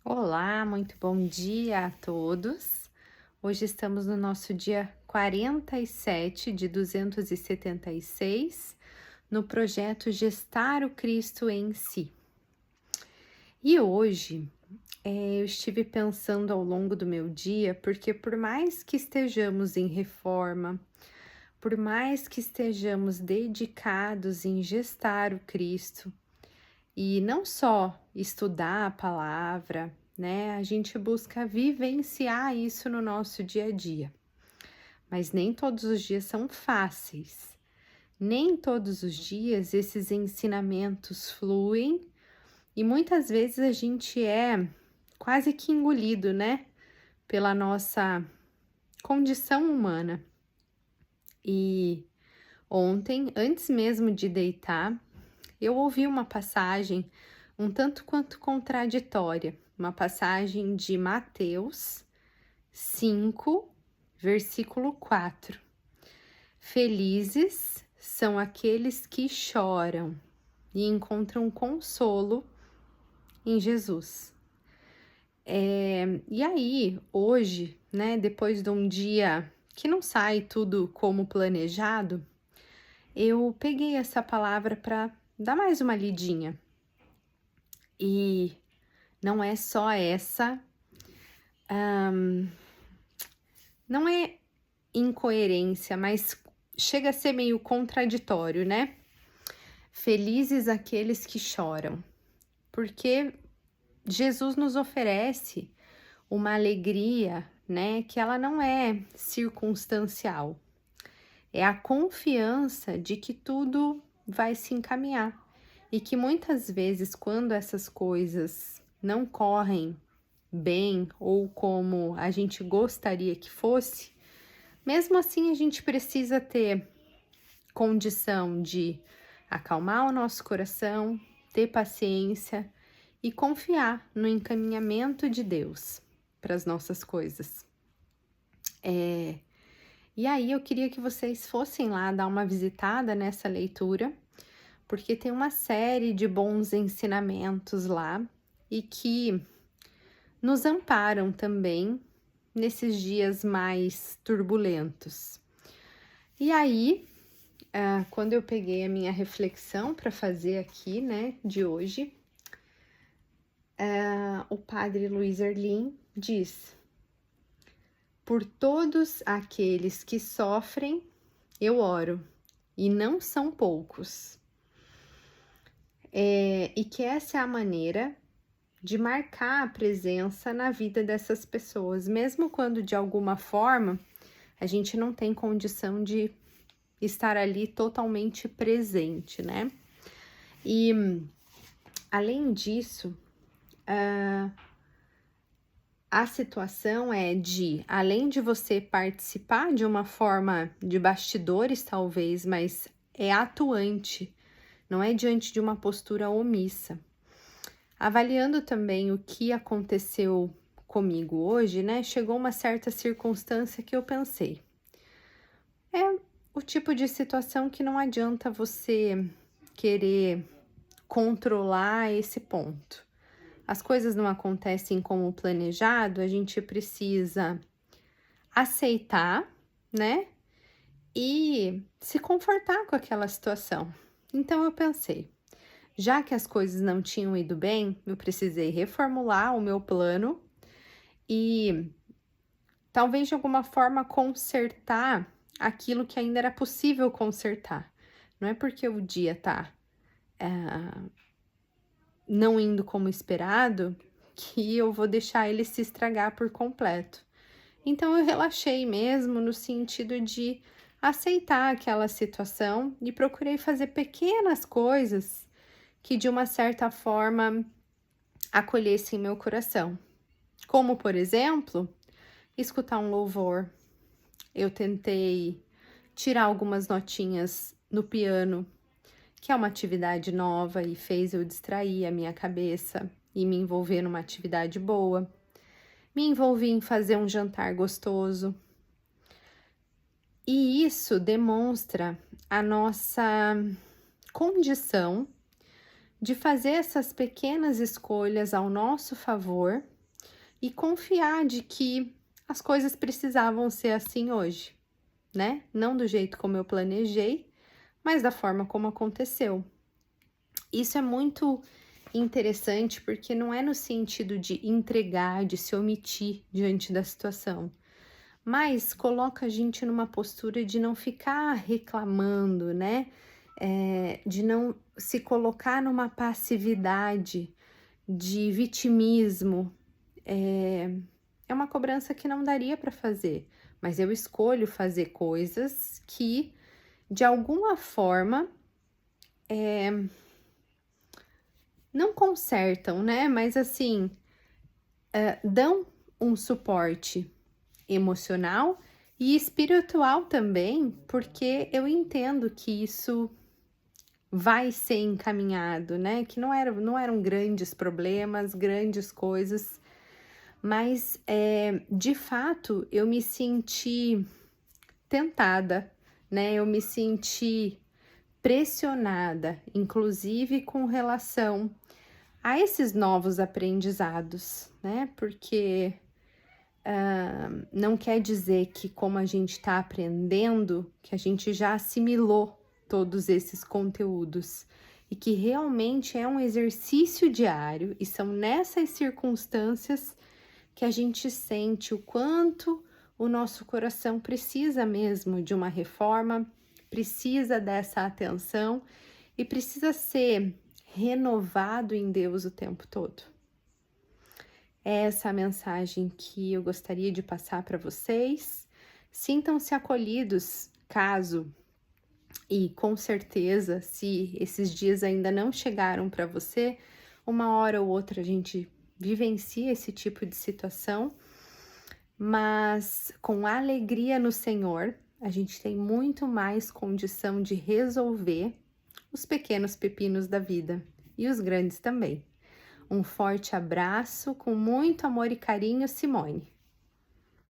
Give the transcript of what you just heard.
Olá, muito bom dia a todos. Hoje estamos no nosso dia 47 de 276 no projeto Gestar o Cristo em Si. E hoje eu estive pensando ao longo do meu dia, porque por mais que estejamos em reforma, por mais que estejamos dedicados em gestar o Cristo, e não só estudar a palavra, né? A gente busca vivenciar isso no nosso dia a dia. Mas nem todos os dias são fáceis. Nem todos os dias esses ensinamentos fluem e muitas vezes a gente é quase que engolido, né? Pela nossa condição humana. E ontem, antes mesmo de deitar, eu ouvi uma passagem um tanto quanto contraditória, uma passagem de Mateus 5, versículo 4. Felizes são aqueles que choram e encontram consolo em Jesus. E aí, hoje, né, depois de um dia que não sai tudo como planejado, eu peguei essa palavra para dar mais uma lidinha. E não é só essa, não é incoerência, mas chega a ser meio contraditório, né? Felizes aqueles que choram, porque Jesus nos oferece uma alegria, né, que ela não é circunstancial. É a confiança de que tudo vai se encaminhar e que muitas vezes, quando essas coisas não correm bem ou como a gente gostaria que fosse, mesmo assim a gente precisa ter condição de acalmar o nosso coração, ter paciência e confiar no encaminhamento de Deus para as nossas coisas. E aí eu queria que vocês fossem lá dar uma visitada nessa leitura, porque tem uma série de bons ensinamentos lá e que nos amparam também nesses dias mais turbulentos. E aí, quando eu peguei a minha reflexão para fazer aqui, né, de hoje, o padre Luiz Erlim diz: por todos aqueles que sofrem, eu oro, e não são poucos. E que essa é a maneira de marcar a presença na vida dessas pessoas, mesmo quando de alguma forma a gente não tem condição de estar ali totalmente presente, né? E além disso, a situação é de, além de você participar de uma forma de bastidores, talvez, mas é atuante, não é diante de uma postura omissa. Avaliando também o que aconteceu comigo hoje, né? Chegou uma certa circunstância que eu pensei. É o tipo de situação que não adianta você querer controlar esse ponto. As coisas não acontecem como planejado, a gente precisa aceitar, né? E se confortar com aquela situação. Então eu pensei, já que as coisas não tinham ido bem, eu precisei reformular o meu plano e talvez de alguma forma consertar aquilo que ainda era possível consertar. Não é porque o dia tá não indo como esperado que eu vou deixar ele se estragar por completo. Então eu relaxei mesmo no sentido de aceitar aquela situação e procurei fazer pequenas coisas que de uma certa forma acolhessem meu coração. Como, por exemplo, escutar um louvor. Eu tentei tirar algumas notinhas no piano, que é uma atividade nova e fez eu distrair a minha cabeça e me envolver numa atividade boa. Me envolvi em fazer um jantar gostoso. E isso demonstra a nossa condição de fazer essas pequenas escolhas ao nosso favor e confiar de que as coisas precisavam ser assim hoje, né? Não do jeito como eu planejei, mas da forma como aconteceu. Isso é muito interessante porque não é no sentido de entregar, de se omitir diante da situação, mas coloca a gente numa postura de não ficar reclamando, né? De não se colocar numa passividade, de vitimismo. É uma cobrança que não daria para fazer, mas eu escolho fazer coisas que, de alguma forma, não consertam, né? Mas assim, dão um suporte emocional e espiritual também, porque eu entendo que isso vai ser encaminhado, né? Que não eram grandes problemas, grandes coisas, mas de fato eu me senti tentada, né? Eu me senti pressionada, inclusive com relação a esses novos aprendizados, né? Porque não quer dizer que, como a gente está aprendendo, que a gente já assimilou todos esses conteúdos e que realmente é um exercício diário, e são nessas circunstâncias que a gente sente o quanto o nosso coração precisa mesmo de uma reforma, precisa dessa atenção e precisa ser renovado em Deus o tempo todo. É essa a mensagem que eu gostaria de passar para vocês. Sintam-se acolhidos caso, e com certeza, se esses dias ainda não chegaram para você, uma hora ou outra a gente vivencia esse tipo de situação, mas com alegria no Senhor, a gente tem muito mais condição de resolver os pequenos pepinos da vida e os grandes também. Um forte abraço, com muito amor e carinho, Simone.